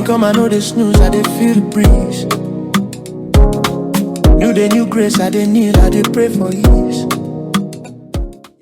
Morning come, I know the snooze, I dey feel the breeze. New day, new grace, I dey kneel, I dey pray for ease.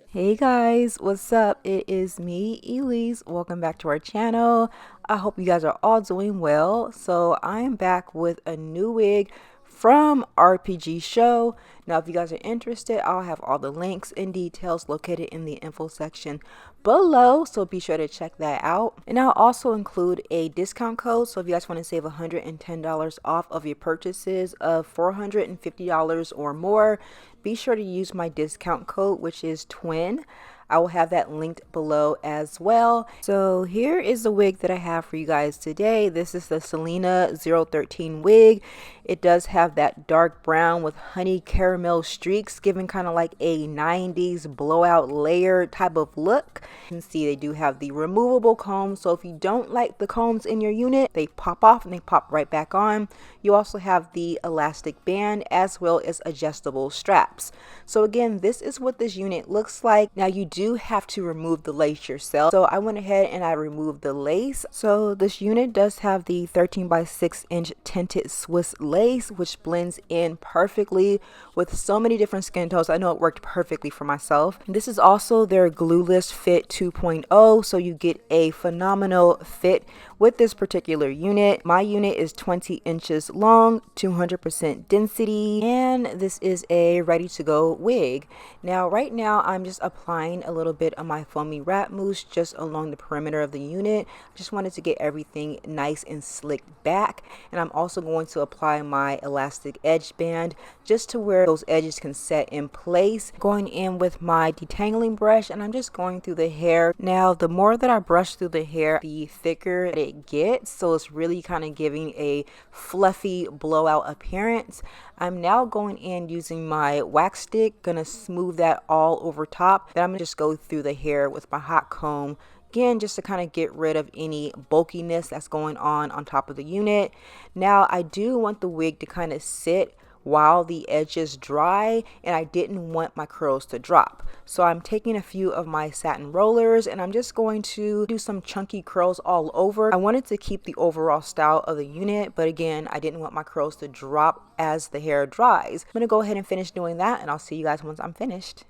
Hey guys, what's up? It is me, Elise. Welcome back to our channel. I hope you guys are all doing well. So I am back with a new wig from RPGSHOW. Now, if you guys are interested, I'll have all the links and details located in the info section below, so be sure to check that out. And I'll also include a discount code, so if you guys want to save $110 off of your purchases of $450 or more, be sure to use my discount code, which is TWIN. I will have that linked below as well. So here is the wig that I have for you guys today. This is the Selena 013 wig. It does have that dark brown with honey caramel streaks, giving kind of like a 90s blowout layer type of look. You can see they do have the removable combs, so if you don't like the combs in your unit, they pop off and they pop right back on. You also have the elastic band as well as adjustable straps. So again, this is what this unit looks like. Now you do have to remove the lace yourself, so I went ahead and I removed the lace. So this unit does have the 13 by 6 inch tinted Swiss lace, which blends in perfectly with so many different skin tones. I know it worked perfectly for myself. This is also their Glueless Fit 2.0, so you get a phenomenal fit with this particular unit. My unit is 20 inches long, 200% density, and this is a ready to go wig. Now right now I'm just applying a little bit of my foamy wrap mousse just along the perimeter of the unit. I just wanted to get everything nice and slicked back, and I'm also going to apply my elastic edge band just to where those edges can set in place. Going in with my detangling brush, and I'm just going through the hair. Now the more that I brush through the hair, the thicker it gets, so it's really kind of giving a fluffy blowout appearance. I'm now going in using my wax stick, gonna smooth that all over top. Then I'm gonna just go through the hair with my hot comb, again just to kind of get rid of any bulkiness that's going on top of the unit. Now I do want the wig to kind of sit while the edges dry, and I didn't want my curls to drop, so I'm taking a few of my satin rollers and I'm just going to do some chunky curls all over. I wanted to keep the overall style of the unit, but again I didn't want my curls to drop as the hair dries. I'm gonna go ahead and finish doing that, and I'll see you guys once I'm finished.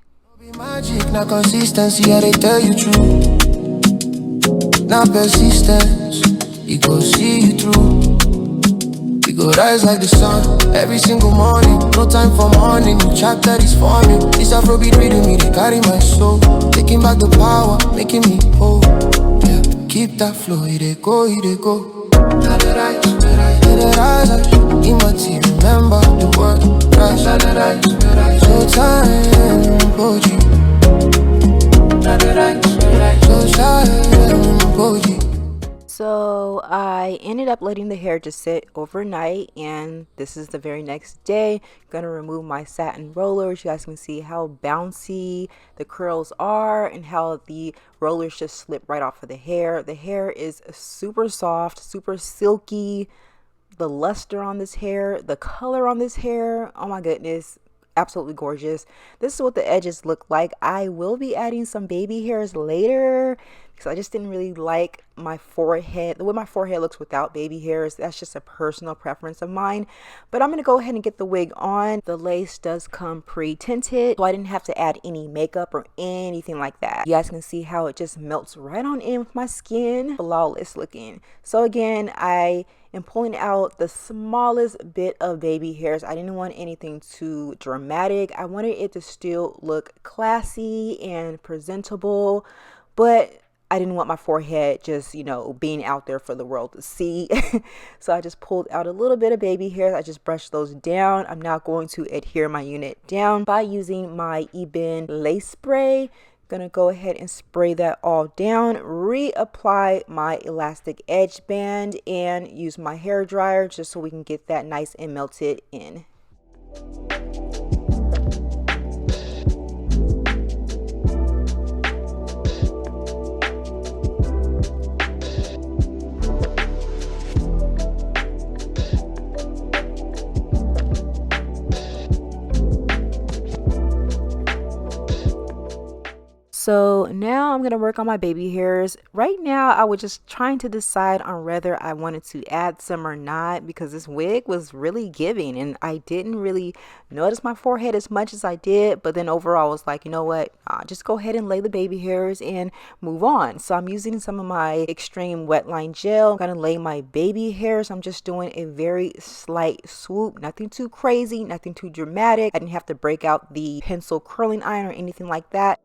Magic, not consistency, I tell you true. Not persistence, it go see you through. We go rise like the sun every single morning. No time for morning, new chapter is forming. This Afrobeat rhythm, me they carry my soul, taking back the power, making me whole. Yeah, keep that flow, it dey go, it dey go. Let it rise, in my team, remember the word rise. So time, body. So time, body. So I ended up letting the hair just sit overnight, and this is the very next day. I'm gonna remove my satin rollers. You guys can see how bouncy the curls are and how the rollers just slip right off of the hair. The hair is super soft, super silky. The luster on this hair, the color on this hair, oh my goodness, absolutely gorgeous. This is what the edges look like. I will be adding some baby hairs later because I just didn't really like my forehead, the way my forehead looks without baby hairs. That's just a personal preference of mine. But I'm going to go ahead and get the wig on. The lace does come pre-tinted, so I didn't have to add any makeup or anything like that. You guys can see how it just melts right on in with my skin. Flawless looking. So again, I am pulling out the smallest bit of baby hairs. I didn't want anything too dramatic. I wanted it to still look classy and presentable, but I didn't want my forehead just, you know, being out there for the world to see. So I just pulled out a little bit of baby hairs. I just brushed those down. I'm now going to adhere my unit down by using my Ebin lace spray. Gonna go ahead and spray that all down, reapply my elastic edge band, and use my hair dryer just so we can get that nice and melted in. So now I'm going to work on my baby hairs. Right now I was just trying to decide on whether I wanted to add some or not, because this wig was really giving and I didn't really notice my forehead as much as I did. But then overall I was like, you know what, just go ahead and lay the baby hairs and move on. So I'm using some of my extreme wetline gel. I'm going to lay my baby hairs. I'm just doing a very slight swoop, nothing too crazy, nothing too dramatic. I didn't have to break out the pencil curling iron or anything like that.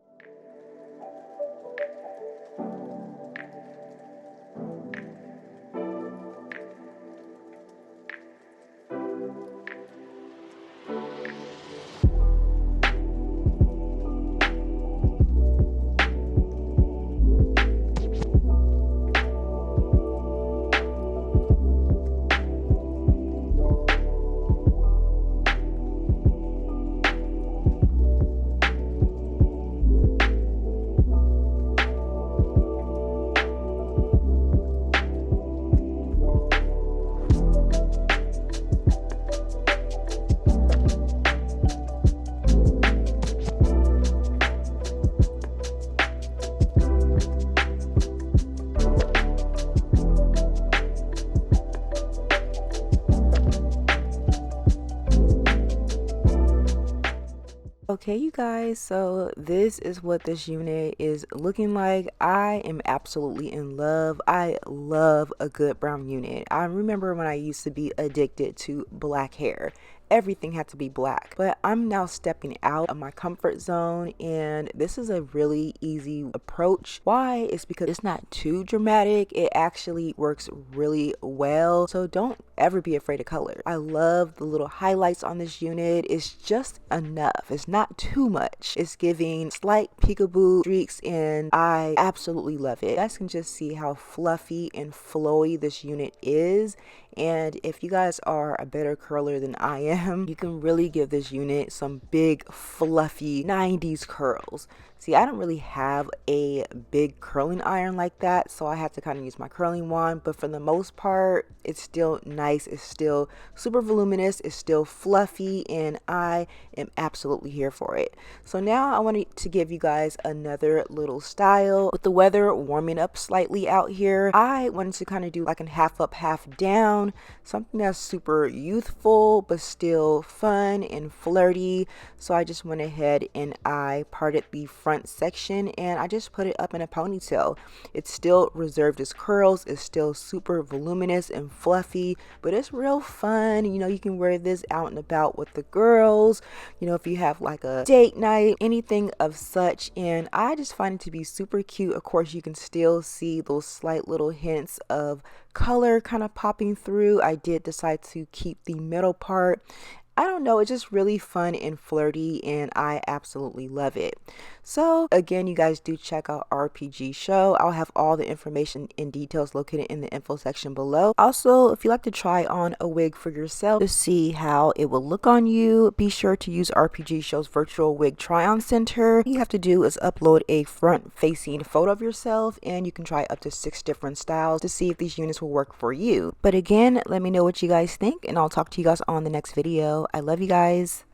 Okay, you guys, so this is what this unit is looking like. I am absolutely in love. I love a good brown unit. I remember when I used to be addicted to black hair. Everything had to be black, but I'm now stepping out of my comfort zone, and this is a really easy approach. Why? It's because it's not too dramatic. It actually works really well, so don't ever be afraid of color. I love the little highlights on this unit. It's just enough. It's not too much. It's giving slight peekaboo streaks, and I absolutely love it. You guys can just see how fluffy and flowy this unit is. And if you guys are a better curler than I am, you can really give this unit some big fluffy 90s curls. See, I don't really have a big curling iron like that, so I had to kind of use my curling wand, but for the most part, it's still nice. It's still super voluminous. It's still fluffy, and I am absolutely here for it. So now I wanted to give you guys another little style. With the weather warming up slightly out here, I wanted to kind of do like a half up, half down, something that's super youthful, but still fun and flirty. So I just went ahead and I parted the front section and I just put it up in a ponytail. It's still reserved as curls. It's still super voluminous and fluffy, but it's real fun. You know, you can wear this out and about with the girls, you know, if you have like a date night, anything of such. And I just find it to be super cute. Of course, you can still see those slight little hints of color kind of popping through. I did decide to keep the middle part. I don't know, it's just really fun and flirty, and I absolutely love it. So again, you guys do check out RPGSHOW. I'll have all the information and details located in the info section below. Also, if you like to try on a wig for yourself to see how it will look on you, be sure to use RPGSHOW's virtual wig try-on center. All you have to do is upload a front-facing photo of yourself, and you can try up to 6 different styles to see if these units will work for you. But again, let me know what you guys think, and I'll talk to you guys on the next video. I love you guys.